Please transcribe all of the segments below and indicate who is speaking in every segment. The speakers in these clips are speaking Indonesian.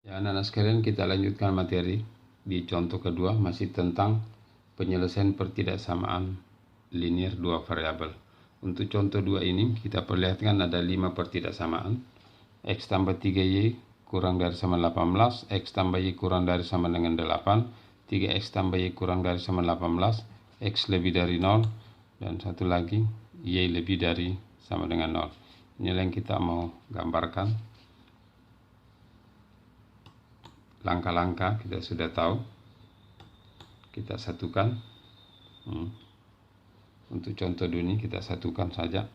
Speaker 1: Ya, anak-anak sekalian, kita lanjutkan materi di contoh kedua, masih tentang penyelesaian pertidaksamaan linear dua variabel. Untuk contoh 2 ini kita perlihatkan ada 5 pertidaksamaan. X tambah 3y kurang dari sama 18, X tambah y kurang dari sama dengan 8, 3x tambah y kurang dari sama 18, X lebih dari 0, dan satu lagi y lebih dari sama dengan 0. Inilah yang kita mau gambarkan. Langkah-langkah kita sudah tahu, kita satukan. Untuk contoh ini kita satukan saja.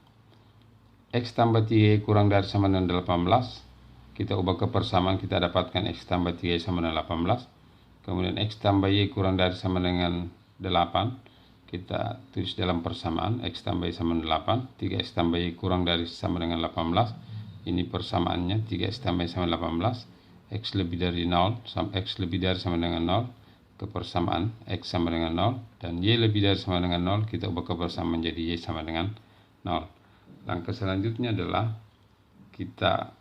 Speaker 1: X tambah 3 kurang dari sama dengan 18, kita ubah ke persamaan, kita dapatkan X tambah 3 sama dengan 18. Kemudian X tambah Y kurang dari sama dengan 8, kita tulis dalam persamaan, X tambah Y sama dengan 8, 3X tambah Y kurang dari sama dengan 18, ini persamaannya, 3X tambah Y sama 18, X lebih dari 0, X lebih dari sama dengan 0, ke persamaan X sama dengan 0, dan Y lebih dari sama dengan 0, kita ubah ke persamaan menjadi Y sama dengan 0. Langkah selanjutnya adalah kita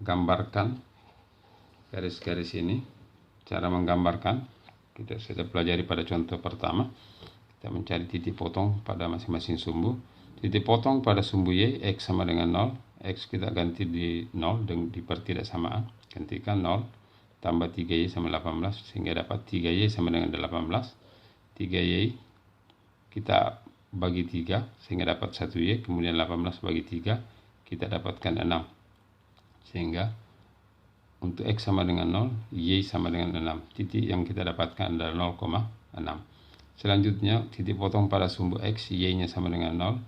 Speaker 1: gambarkan garis-garis ini. Cara menggambarkan kita sudah pelajari pada contoh pertama. Kita mencari titik potong pada masing-masing sumbu. Titik potong pada sumbu Y, X sama dengan 0, X kita ganti di 0 di pertidaksamaan. Gantikan 0 tambah 3Y sama 18 sehingga dapat 3Y sama dengan 18. 3Y kita bagi 3 sehingga dapat 1Y, kemudian 18 bagi 3 kita dapatkan 6. Sehingga untuk X sama dengan 0, Y sama dengan 6. Titik yang kita dapatkan adalah 0,6. Selanjutnya titik potong pada sumbu X, Y-nya sama dengan 0,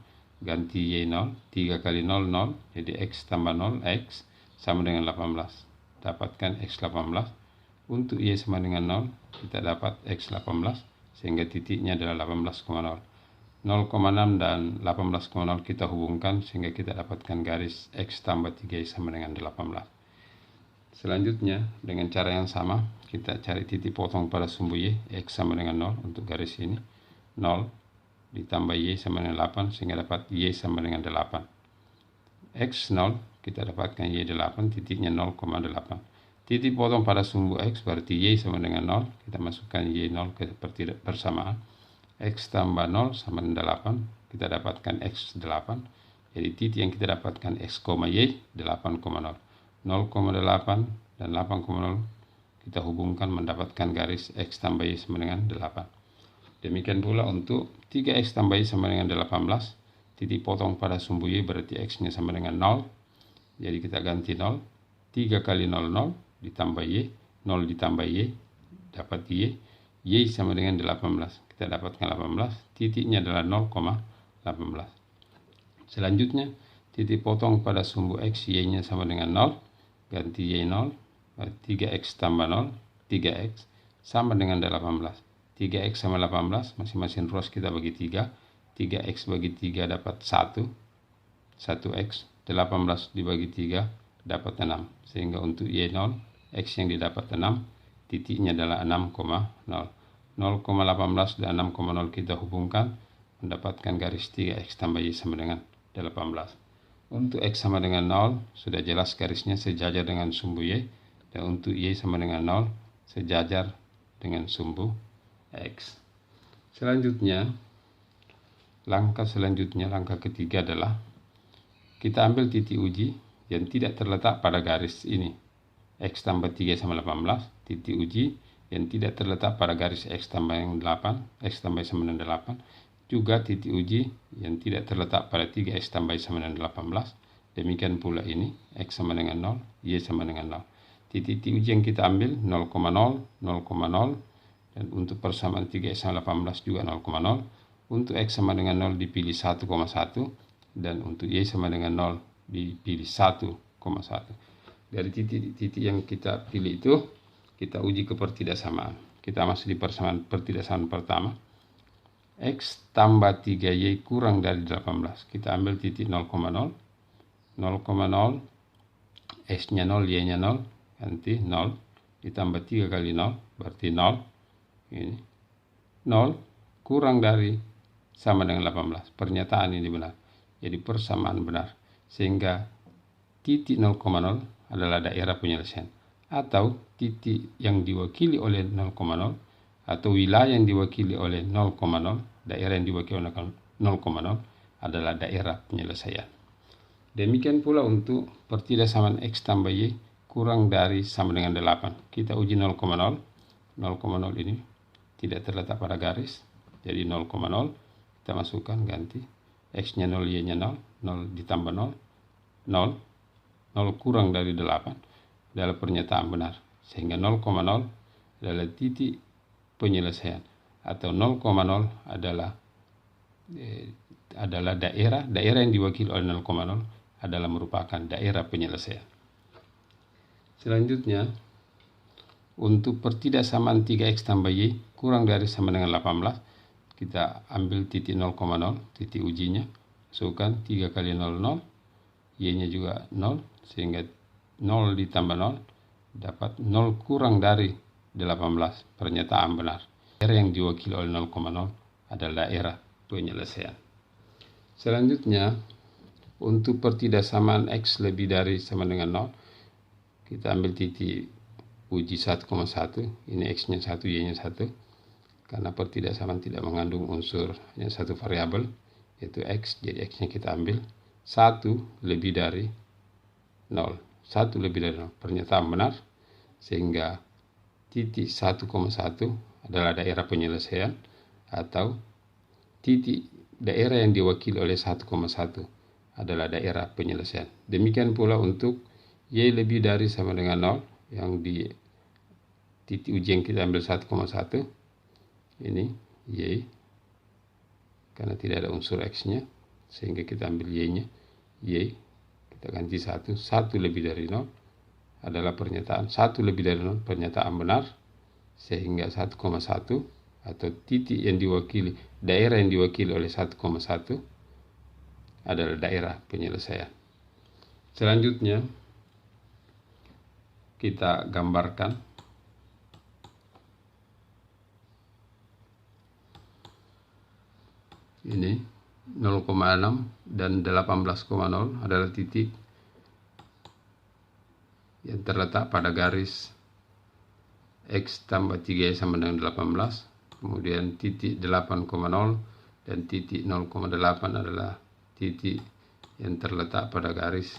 Speaker 1: ganti Y 0, 3 kali 0, 0, jadi X tambah 0, X sama dengan 18. Dapatkan X 18. Untuk Y sama dengan 0, kita dapat X 18, sehingga titiknya adalah 18,0. 0,6 dan 18,0 kita hubungkan sehingga kita dapatkan garis X tambah 3Y sama dengan 18. Selanjutnya dengan cara yang sama kita cari titik potong pada sumbu Y, X sama dengan 0. Untuk garis ini 0 ditambah Y sama dengan 8 sehingga dapat Y sama dengan 8. X 0 kita dapatkan Y 8, titiknya 0,8. Titik potong pada sumbu X berarti Y sama dengan 0, kita masukkan Y 0 ke persamaan. X tambah 0 sama dengan 8, kita dapatkan X 8. Jadi titik yang kita dapatkan X, Y 8,0. 0,8 dan 8,0 kita hubungkan mendapatkan garis X tambah Y sama dengan 8. Demikian pula untuk 3X tambah Y sama dengan 18, titik potong pada sumbu Y berarti X-nya sama dengan 0. Jadi kita ganti 0, 3 kali 0, 0 ditambah Y, 0 ditambah Y, dapat Y, Y sama dengan 18. Kita dapatkan 18, titiknya adalah 0,18. Selanjutnya, titik potong pada sumbu X, Y-nya sama dengan 0, ganti Y 0, 3X tambah 0, 3X sama dengan 18. 3X sama 18, masing-masing ruas kita bagi 3, 3X bagi 3 dapat 1, 1X, 18 dibagi 3 dapat 6. Sehingga untuk Y0, X yang didapat 6, titiknya adalah 6,0. 0,18 dan 6,0 kita hubungkan mendapatkan garis 3X tambah Y sama dengan 18. Untuk X sama dengan 0, sudah jelas garisnya sejajar dengan sumbu Y, dan untuk Y sama dengan 0, sejajar dengan sumbu X. Selanjutnya, langkah ketiga adalah kita ambil titik uji yang tidak terletak pada garis ini, X tambah 3 sama 18, titik uji yang tidak terletak pada garis X tambah yang 8, X tambah sama dengan 8, juga titik uji yang tidak terletak pada 3X tambah sama dengan 18, demikian pula ini, X sama dengan 0, Y sama dengan 0. Titik uji yang kita ambil 0,0, 0,0, dan untuk persamaan 3X sama 18 juga 0,0. Untuk X sama dengan 0 dipilih 1,1, dan untuk Y sama dengan 0 dipilih 1,1. Dari titik-titik yang kita pilih itu, kita uji ke pertidaksamaan. Kita masuk di pertidaksamaan pertama. X tambah 3Y kurang dari 18. Kita ambil titik 0,0, 0,0, X-nya 0, Y-nya 0, ganti 0, ditambah 3 kali 0, berarti 0. Ini 0 kurang dari sama dengan 18. Pernyataan ini benar. Jadi persamaan benar. Sehingga titik 0,0 adalah daerah penyelesaian. atau titik yang diwakili oleh 0,0 atau wilayah yang diwakili oleh 0,0, daerah yang diwakili oleh 0,0 adalah daerah penyelesaian. Demikian pula untuk pertidaksamaan X tambah Y kurang dari sama dengan 8. Kita uji 0,0. 0,0 ini tidak terletak pada garis. Jadi 0,0 kita masukkan, ganti. X-nya 0, Y-nya 0. 0 ditambah 0. 0. 0 kurang dari 8 adalah pernyataan benar. Sehingga 0,0 adalah titik penyelesaian. Atau 0,0 adalah daerah yang diwakili oleh 0,0 adalah merupakan daerah penyelesaian. Selanjutnya, untuk pertidaksamaan 3X tambah Y kurang dari sama dengan 18, kita ambil titik 0,0, titik ujinya, masukkan 3 kali 0, 0, Y-nya juga 0, sehingga 0 ditambah 0, dapat 0 kurang dari 18, pernyataan benar. Daerah yang diwakili oleh 0,0 adalah daerah penyelesaian. Selanjutnya, untuk pertidaksamaan X lebih dari sama dengan 0, kita ambil titik uji 1,1, ini X-nya 1, Y-nya 1, karena pertidaksamaan tidak mengandung unsur, hanya satu variabel, yaitu X, jadi X-nya kita ambil 1 lebih dari 0, 1 lebih dari 0, pernyataan benar, sehingga titik 1,1 adalah daerah penyelesaian, atau titik daerah yang diwakili oleh 1,1 adalah daerah penyelesaian. Demikian pula untuk Y lebih dari sama dengan 0, yang di titik uji yang kita ambil 1,1, ini Y, karena tidak ada unsur X-nya, sehingga kita ambil Y-nya, Y, kita ganti 1, 1 lebih dari 0 adalah pernyataan, 1 lebih dari 0 pernyataan benar, sehingga 1,1 atau titik yang diwakili, daerah yang diwakili oleh 1,1 adalah daerah penyelesaian. Selanjutnya, kita gambarkan ini 0,6 dan 18,0 adalah titik yang terletak pada garis X tambah 3Y sama dengan 18. Kemudian titik 8,0 dan titik 0,8 adalah titik yang terletak pada garis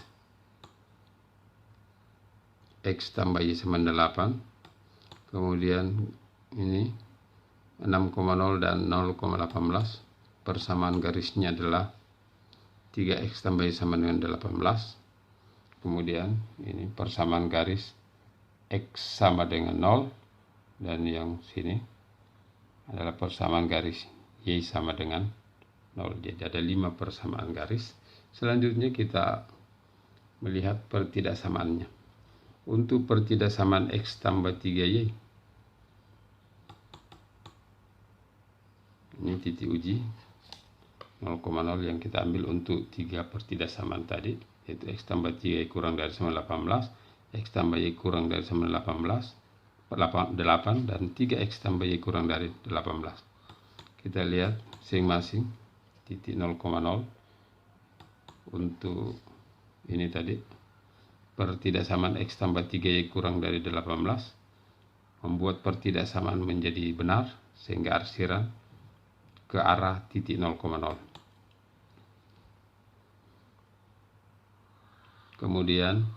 Speaker 1: X tambah Y sama dengan 8. Kemudian ini 6,0 dan 0,18. Persamaan garisnya adalah 3X tambah Y sama dengan 18. Kemudian ini persamaan garis X sama dengan 0, dan yang sini adalah persamaan garis Y sama dengan 0. Jadi ada 5 persamaan garis. Selanjutnya kita melihat pertidaksamaannya. Untuk pertidaksamaan X tambah 3Y, ini titik uji 0,0 yang kita ambil untuk 3 pertidaksamaan tadi, yaitu X tambah 3Y kurang dari sama 18, X tambah Y kurang dari sama 8, dan 3X tambah Y kurang dari 18. Kita lihat masing-masing titik 0,0 untuk ini tadi, pertidaksamaan X tambah 3Y kurang dari 18 membuat pertidaksamaan menjadi benar, sehingga arsiran ke arah titik 0,0. Kemudian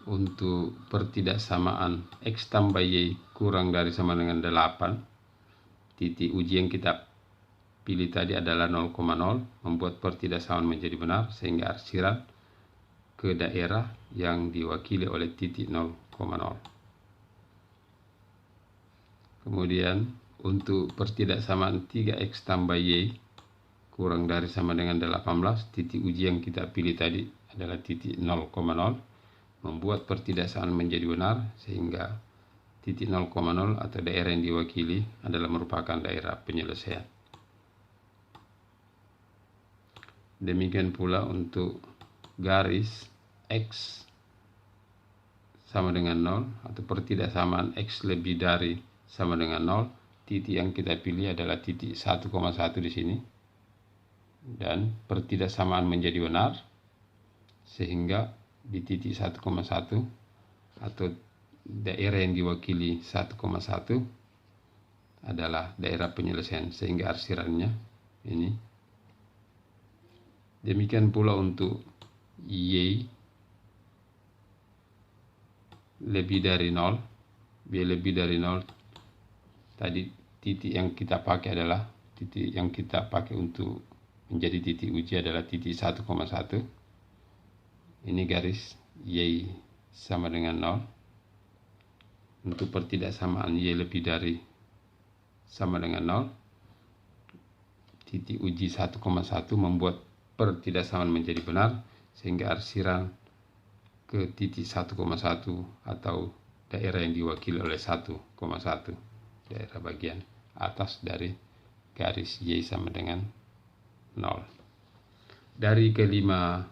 Speaker 1: untuk pertidaksamaan X tambah Y kurang dari sama dengan 8, titik uji yang kita pilih tadi adalah 0,0, membuat pertidaksamaan menjadi benar, sehingga arsiran ke daerah yang diwakili oleh titik 0,0. Kemudian untuk pertidaksamaan 3X tambah Y kurang dari sama dengan 18, titik uji yang kita pilih tadi adalah titik 0,0, membuat pertidaksamaan menjadi benar, sehingga titik 0,0 atau daerah yang diwakili adalah merupakan daerah penyelesaian. Demikian pula untuk garis X sama dengan 0 atau pertidaksamaan X lebih dari sama dengan 0, titik yang kita pilih adalah titik 1,1 di sini, dan pertidaksamaan menjadi benar, sehingga di titik 1,1 atau daerah yang diwakili 1,1 adalah daerah penyelesaian, sehingga arsirannya ini. Demikian pula untuk Y lebih dari 0, B lebih dari 0. Tadi titik yang kita pakai adalah titik yang kita pakai untuk menjadi titik uji adalah titik 1,1. Ini garis Y sama dengan 0. Untuk pertidaksamaan Y lebih dari sama dengan 0, titik uji 1,1 membuat pertidaksamaan menjadi benar, sehingga arsiran ke titik 1,1 atau daerah yang diwakili oleh 1,1, daerah bagian atas dari garis Y sama dengan 0. Dari kelima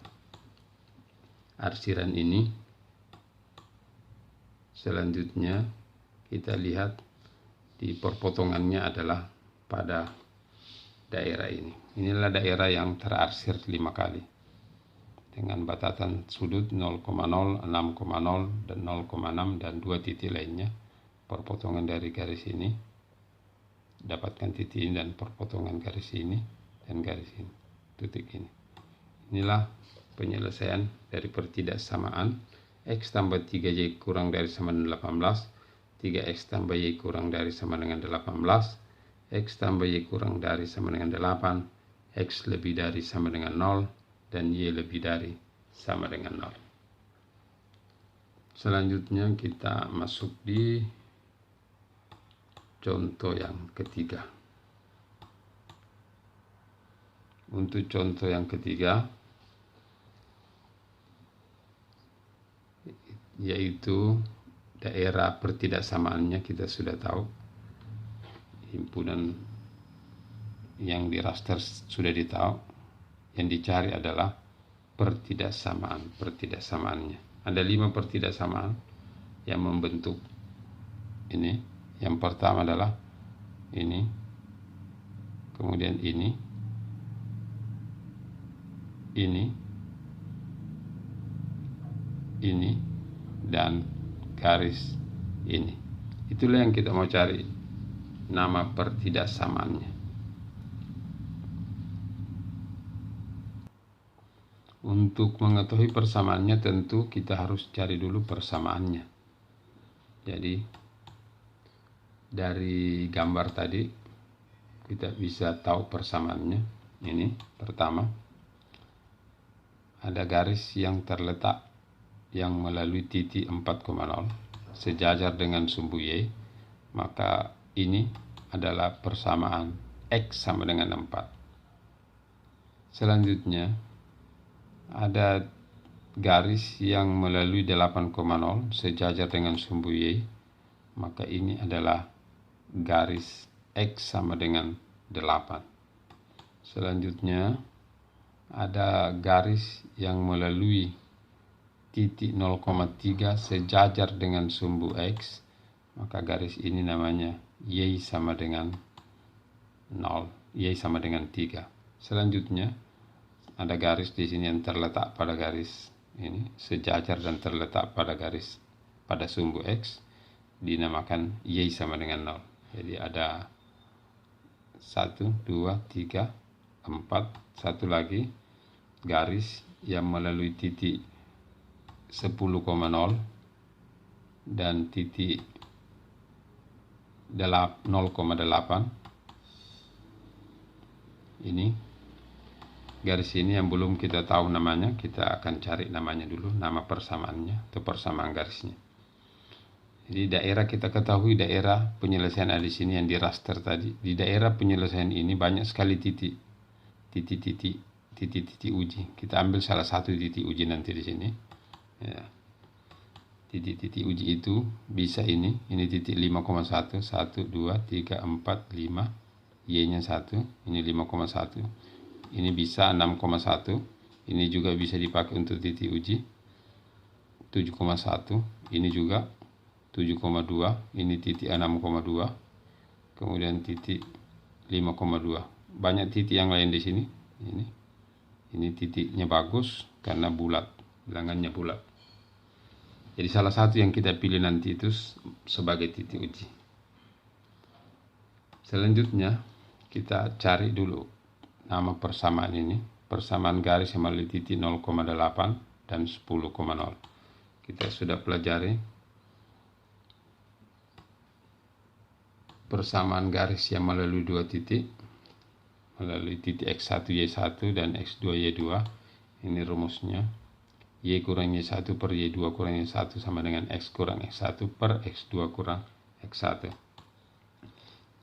Speaker 1: arsiran ini, selanjutnya kita lihat di perpotongannya adalah pada daerah ini. Inilah daerah yang terarsir 5 kali dengan batasan sudut 0,0, 6,0, dan 0,6 dan 2 titik lainnya. Perpotongan dari garis ini, dapatkan titik ini dan perpotongan garis ini dan garis ini, titik ini. Inilah penyelesaian dari pertidaksamaan X tambah 3Y kurang dari sama dengan 18, 3X tambah Y kurang dari sama dengan 18, X tambah Y kurang dari sama dengan 8, X lebih dari sama dengan 0, dan Y lebih dari sama dengan 0. Selanjutnya kita masuk di contoh yang ketiga. Untuk contoh yang ketiga, yaitu daerah pertidaksamaannya kita sudah tahu, himpunan yang di raster sudah ditahu, yang dicari adalah pertidaksamaannya. Ada 5 pertidaksamaan yang membentuk ini. Yang pertama adalah ini, kemudian ini, dan garis ini. Itulah yang kita mau cari nama pertidaksamaannya. Untuk mengetahui persamaannya tentu kita harus cari dulu persamaannya. Jadi dari gambar tadi kita bisa tahu persamaannya. Ini pertama, ada garis yang terletak yang melalui titik 4,0 sejajar dengan sumbu Y, maka ini adalah persamaan X sama dengan 4. Selanjutnya ada garis yang melalui 8,0 sejajar dengan sumbu Y, maka ini adalah garis X sama dengan 8. Selanjutnya ada garis yang melalui titik 0,3 sejajar dengan sumbu X, maka garis ini namanya Y sama dengan 0, Y sama dengan 3. Selanjutnya ada garis di sini yang terletak pada garis ini, sejajar dan terletak pada garis pada sumbu X, dinamakan Y sama dengan 0. Jadi ada 1, 2, 3, 4, satu lagi garis yang melalui titik 10,0 dan titik 0,8. Ini garis ini yang belum kita tahu namanya, kita akan cari namanya dulu, nama persamaannya atau persamaan garisnya. Jadi daerah kita ketahui, daerah penyelesaian ada di sini yang di raster tadi. Di daerah penyelesaian ini banyak sekali titik uji. Kita ambil salah satu titik uji nanti di sini. Ya. Titik uji itu bisa ini titik 5,1, 1, 2, 3, 4, 5, Y-nya 1, ini 5,1. Ini bisa 6,1. Ini juga bisa dipakai untuk titik uji 7,1. Ini juga 7,2. Ini titik 6,2. Kemudian titik 5,2. Banyak titik yang lain di sini. Ini titiknya bagus karena bulat, bilangannya bulat. Jadi salah satu yang kita pilih nanti itu sebagai titik uji. Selanjutnya kita cari dulu nama persamaan ini. Persamaan garis yang melalui titik 0,8 dan 10,0. Kita sudah pelajari persamaan garis yang melalui dua titik, melalui titik X1Y1 dan X2Y2. Ini rumusnya. Y kurang Y1 per Y2 kurang Y1 sama dengan X kurang X1 per X2 kurang X1.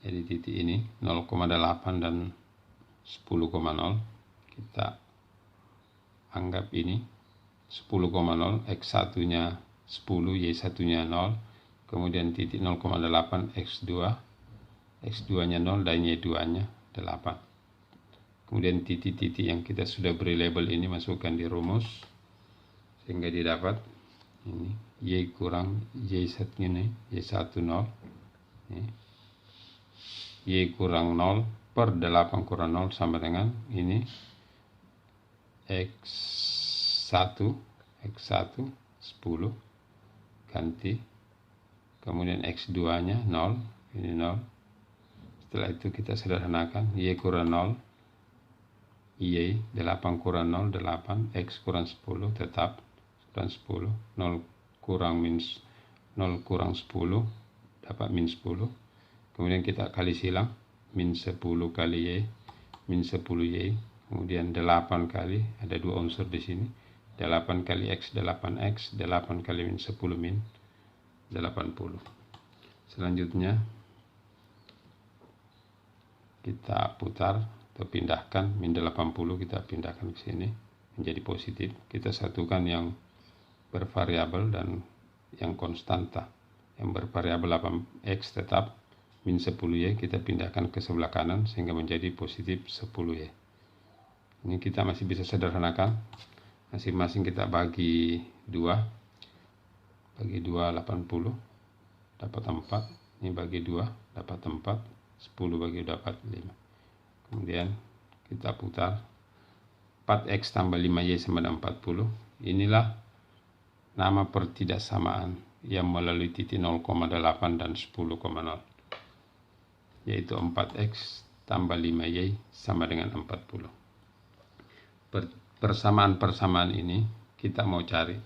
Speaker 1: Jadi titik ini 0,8 dan 10,0 kita anggap ini 10,0, X1 nya 10, Y1 nya 0, kemudian titik 0,8 X2, X2 nya 0 dan Y2 nya 8. Kemudian titik-titik yang kita sudah beri label ini masukkan di rumus sehingga didapat ini Y kurang Y1 ini Y1 0, Y kurang 0 per 8 kurang 0 sama dengan ini X1 10 ganti, kemudian X2 nya 0, ini 0. Setelah itu kita sederhanakan, Y kurang 0, Y 8 kurang 0 8, X kurang 10 tetap kurang 10, 0 kurang 10 dapat min 10. Kemudian kita kali silang, min 10 kali Y, min 10 Y, kemudian 8 kali, ada dua unsur di sini, 8 kali X, 8X, 8 kali min 10 min 80. Selanjutnya kita putar atau pindahkan, min 80 kita pindahkan ke sini menjadi positif. Kita satukan yang bervariabel dan yang konstanta. Yang bervariabel 8X tetap, min 10Y kita pindahkan ke sebelah kanan sehingga menjadi positif 10Y. Ini kita masih bisa sederhanakan, masing-masing kita bagi 2, bagi 2 80 dapat 4, ini bagi 2 dapat 4, 10 bagi 2 dapat 5. Kemudian kita putar, 4X tambah 5Y sama dengan 40. Inilah nama pertidaksamaan yang melalui titik 0,8 dan 10,0, yaitu 4X tambah 5Y sama dengan 40. Persamaan-persamaan ini kita mau cari.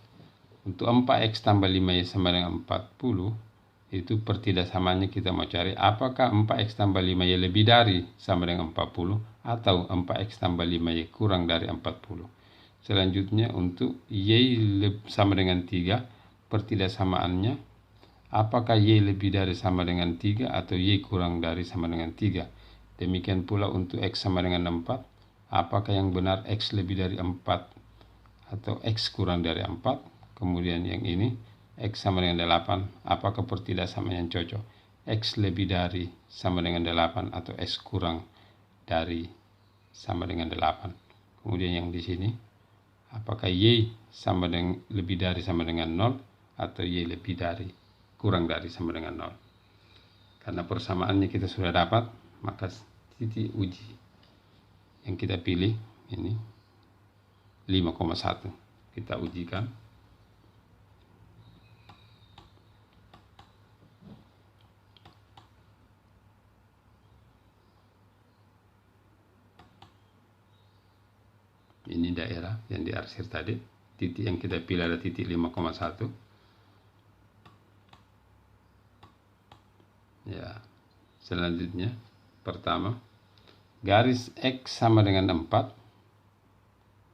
Speaker 1: Untuk 4X tambah 5Y sama dengan 40, itu pertidaksamaannya kita mau cari apakah 4X tambah 5Y lebih dari sama dengan 40 atau 4X tambah 5Y kurang dari 40. Selanjutnya untuk Y sama dengan 3, pertidaksamaannya apakah Y lebih dari sama dengan 3 atau Y kurang dari sama dengan 3. Demikian pula untuk X sama dengan 4, apakah yang benar X lebih dari 4 atau X kurang dari 4. Kemudian yang ini X sama dengan 8, apakah pertidaksamaan yang cocok, X lebih dari sama dengan 8 atau X kurang dari sama dengan 8. Kemudian yang di sini, apakah Y sama dengan lebih dari sama dengan 0 atau Y lebih dari kurang dari sama dengan 0. Karena persamaannya kita sudah dapat, maka titik uji yang kita pilih ini 5,1. Kita ujikan. Ini daerah yang diarsir tadi. Titik yang kita pilih ada titik 5,1. Ya. Selanjutnya, pertama, garis X sama dengan 4.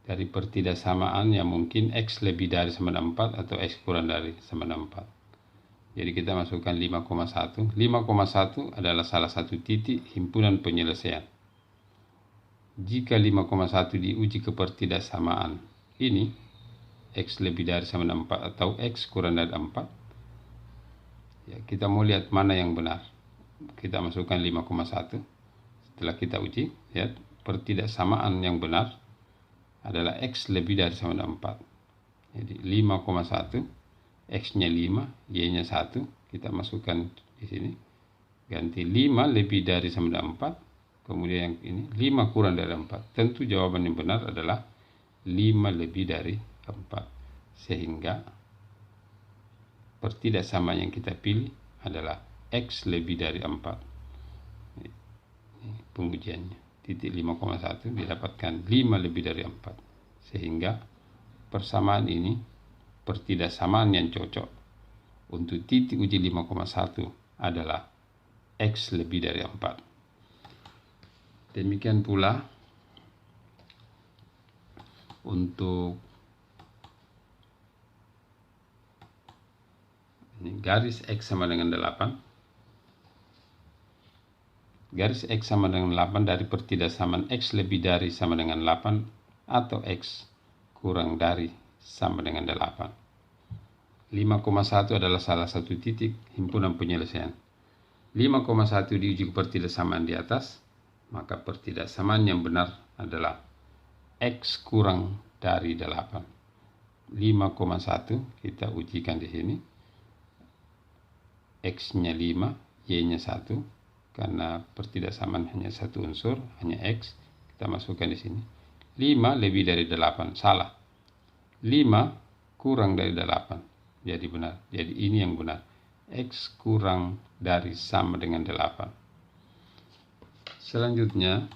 Speaker 1: Dari pertidaksamaan yang mungkin X lebih dari sama dengan 4 atau X kurang dari sama dengan 4. Jadi kita masukkan 5,1. 5,1 adalah salah satu titik himpunan penyelesaian. Jika 5,1 diuji ke pertidaksamaan ini, X lebih dari sama dengan 4 atau X kurang dari 4, ya, kita mau lihat mana yang benar. Kita masukkan 5,1. Setelah kita uji, ya, pertidaksamaan yang benar adalah X lebih dari sama dengan 4. Jadi 5,1, X-nya 5, Y-nya 1. Kita masukkan di sini. Ganti 5 lebih dari sama dengan 4. Kemudian yang ini 5 kurang dari 4. Tentu jawaban yang benar adalah 5 lebih dari 4. Sehingga pertidaksamaan yang kita pilih adalah X lebih dari 4. Ini pengujiannya. Titik 5,1 didapatkan 5 lebih dari 4. Sehingga persamaan ini pertidaksamaan yang cocok untuk titik uji 5,1 adalah X lebih dari 4. Demikian pula untuk ini garis X sama dengan 8. Garis X sama dengan 8 dari pertidaksamaan X lebih dari sama dengan 8 atau X kurang dari sama dengan 8. 5,1 adalah salah satu titik himpunan penyelesaian. 5,1 diuji pertidaksamaan di atas, maka pertidaksamaan yang benar adalah X kurang dari 8. 5,1 kita ujikan di sini. X-nya 5, Y-nya 1. Karena pertidaksamaan hanya satu unsur, hanya X, kita masukkan di sini. 5 lebih dari 8, salah. 5 kurang dari 8, jadi benar. Jadi ini yang benar. X kurang dari sama dengan 8. Selanjutnya,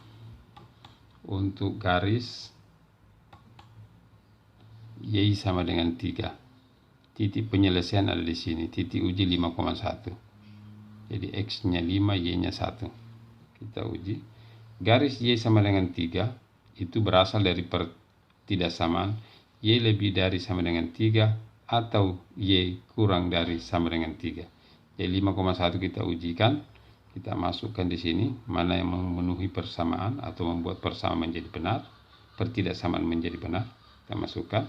Speaker 1: untuk garis Y sama dengan 3. Titik penyelesaian ada di sini, titik uji 5,1. Jadi X-nya 5, Y-nya 1. Kita uji. Garis Y sama dengan 3 itu berasal dari pertidaksamaan Y lebih dari sama dengan 3 atau Y kurang dari sama dengan 3. Jadi 5,1 kita ujikan, kita masukkan di sini mana yang memenuhi persamaan atau membuat persamaan menjadi benar, pertidaksamaan menjadi benar. Kita masukkan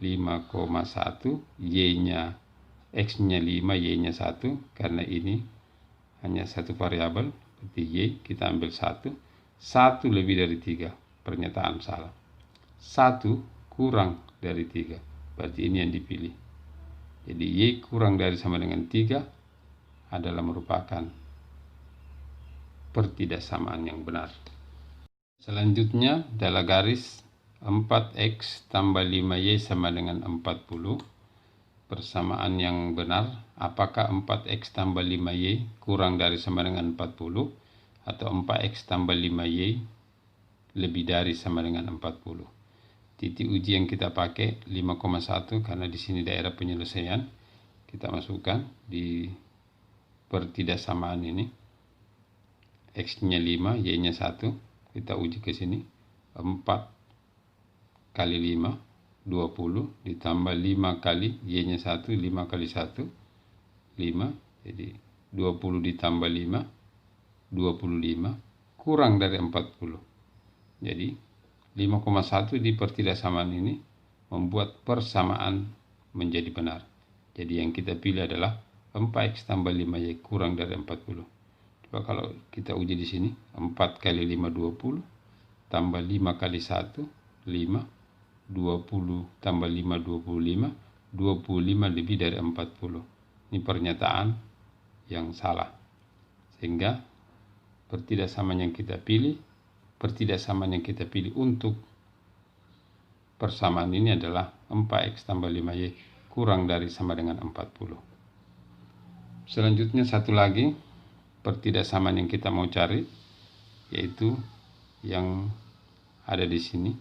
Speaker 1: 5,1, Y-nya X-nya 5, Y-nya 1. Karena ini hanya satu variabel, berarti Y kita ambil 1. 1 lebih dari 3, pernyataan salah. 1 kurang dari 3, berarti ini yang dipilih. Jadi Y kurang dari sama dengan 3 adalah merupakan pertidaksamaan yang benar. Selanjutnya adalah garis 4X tambah 5Y sama dengan 40. Persamaan yang benar, apakah 4X tambah 5Y kurang dari sama dengan 40 atau 4X tambah 5Y lebih dari sama dengan 40. Titik uji yang kita pakai 5,1 karena di sini daerah penyelesaian. Kita masukkan di pertidaksamaan ini. X-nya 5, Y-nya 1. Kita uji ke sini. 4 kali 5, 20. Ditambah 5 kali Y-nya 1, 5 kali 1, 5. Jadi 20 ditambah 5, 25. Kurang dari 40. Jadi 5,1 di pertidaksamaan ini membuat persamaan menjadi benar. Jadi yang kita pilih adalah 4X tambah 5Y kurang dari 40. Coba kalau kita uji di sini, 4 kali 5, 20. Tambah 5 kali 1, 5. 20 tambah 5, 25. 25 lebih dari 40. Ini pernyataan yang salah. Sehingga pertidaksamaan yang kita pilih untuk persamaan ini adalah 4X tambah 5Y kurang dari sama dengan 40. Selanjutnya satu lagi pertidaksamaan yang kita mau cari, yaitu yang ada di sini,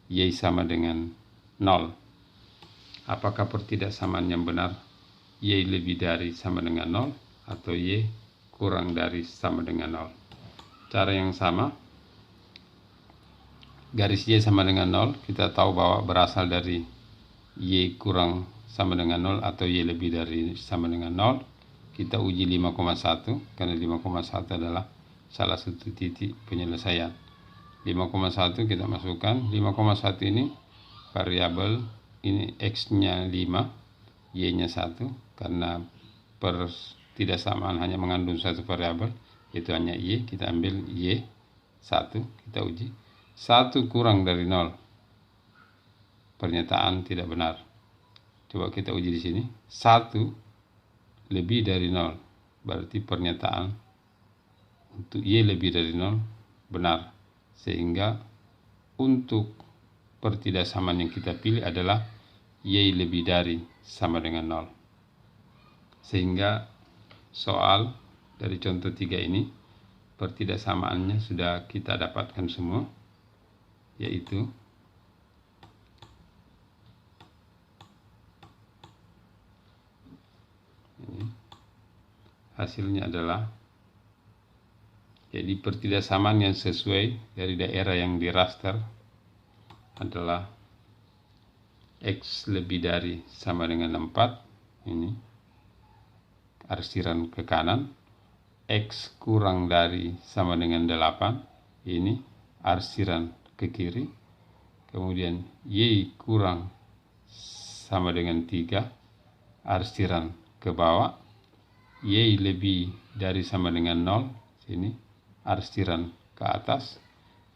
Speaker 1: Y sama dengan 0. Apakah pertidaksamaan yang benar Y lebih dari sama dengan 0 atau Y kurang dari sama dengan 0? Cara yang sama, garis Y sama dengan 0 kita tahu bahwa berasal dari Y kurang sama dengan 0 atau Y lebih dari sama dengan 0. Kita uji 5,1 karena 5,1 adalah salah satu titik penyelesaian. 5,1 kita masukkan. 5,1 ini variabel, ini X-nya 5, Y-nya 1. Karena pertidaksamaan hanya mengandung satu variabel, yaitu hanya Y. Kita ambil Y 1, kita uji. 1 kurang dari 0, pernyataan tidak benar. Coba kita uji di sini. 1 lebih dari 0, berarti pernyataan untuk Y lebih dari 0 benar. Sehingga untuk pertidaksamaan yang kita pilih adalah Y lebih dari sama dengan 0. Sehingga soal dari contoh 3 ini pertidaksamaannya sudah kita dapatkan semua, yaitu ini hasilnya adalah, jadi pertidaksamaan yang sesuai dari daerah yang di raster adalah X lebih dari sama dengan 4, ini arsiran ke kanan, X kurang dari sama dengan 8, ini arsiran ke kiri, kemudian Y kurang sama dengan 3, arsiran ke bawah, Y lebih dari sama dengan 0, sini arsiran ke atas,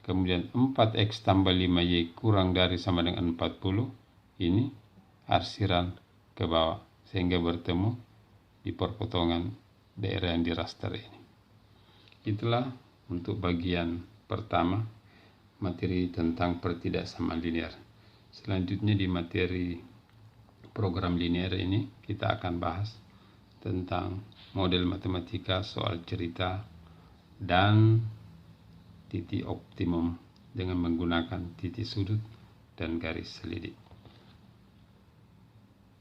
Speaker 1: kemudian 4X tambah 5Y kurang dari sama dengan 40, ini arsiran ke bawah, sehingga bertemu di perpotongan daerah yang di raster ini. Itulah untuk bagian pertama materi tentang pertidaksamaan linear. Selanjutnya di materi program linear ini kita akan bahas tentang model matematika, soal cerita, dan titik optimum dengan menggunakan titik sudut dan garis selidik.